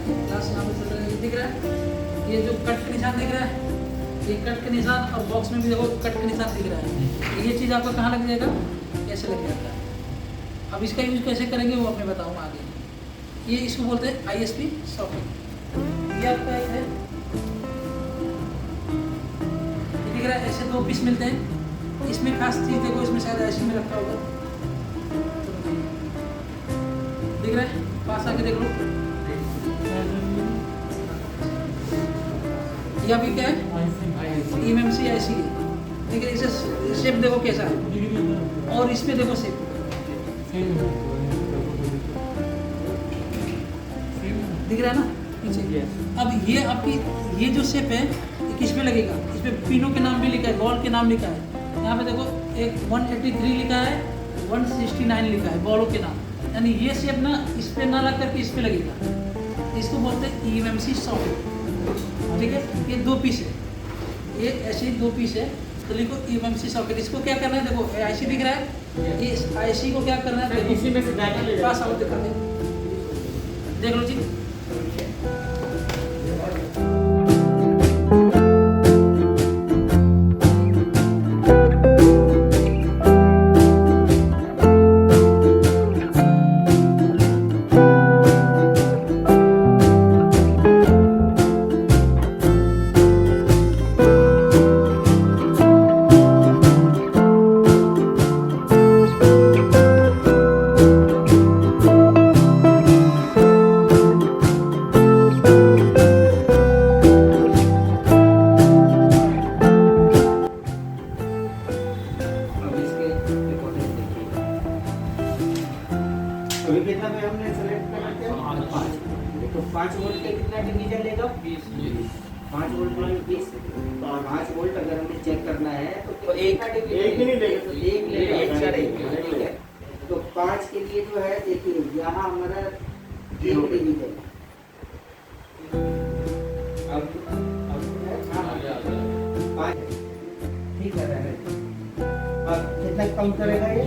Glass यहाँ पे चल रहा है, ये दिख रहा है, ये जो कट का निशान दिख रहा है, ये कट का निशान, और बॉक्स में भी देखो कट का निशान दिख रहा है। ये चीज़ आपको कहाँ लग जाएगा, कैसे लग जाता है। अब इसका यूज कैसे करेंगे वो मैं बताऊँगा आगे। ये इसको बोलते हैं ISP सॉकेट। ये आपका एक है, ये दिख रहा है, ऐसे 2 पीस मिलते हैं। इसमें खास चीज़ देखो, इसमें शायद ऐसे में रखा होगा, दिख रहा है, पास आके देख लो। ये अभी क्या है, EMMC IC है, ठीक है। इसे शेप देखो कैसा है, और इसमें देखो शेप दिख रहा है ना पीछे। अब ये आपकी ये जो शेप है ये किस पे लगेगा, इस पे पिनों के नाम भी लिखा है, बॉल के नाम लिखा है। यहाँ पे देखो एक 183 लिखा है, 169 लिखा है बॉलों के नाम, यानी ये शेप ना इस पे ना लग करके इस पे लगेगा। इसको बोलते हैं EMMC सॉकेट, ठीक है। ये 2 पीस है, ये ऐसे ही 2 पीस है, तो लिखो EMMC सॉकेट। इसको क्या करना है, देखो IC दिख रहा है, इस IC को क्या करना है, इसी में से डाटा ले पास आओ दिखा दे, देख लो जी। अभी कितना पे हमने सेलेक्ट करना है, 5। तो 5 वोल्ट का कितना डिवीजन लेगा, 20। 5 वोल्ट में 20, तो 5 वोल्ट अगर हमें चेक करना है तो एक भी नहीं लेगा, तो एक लेगा, एक साढ़े ठीक है। तो 5 के लिए जो है देखिए यहाँ हमारा 0 डिवीजन, अब 5 ठीक है। अब कितना काउंट करेगा ये,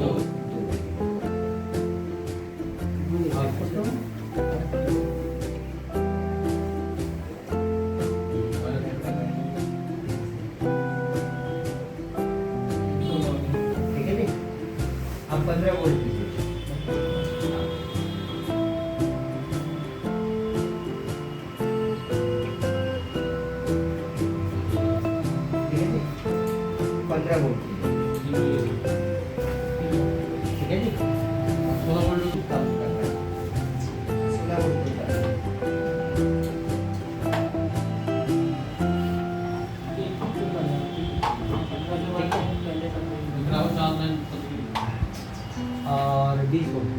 ठीक है जी। अब 15 वोल्ट ठीक है जी, 15 वोल्ट ठीक है जी। 16 वोल्ट और 20 वोल्ट,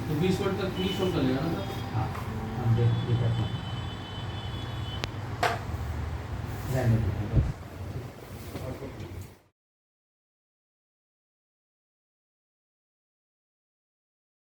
तो 20 वोल्ट तक 20 वोल्ट चलेगा ना। हाँ हम देख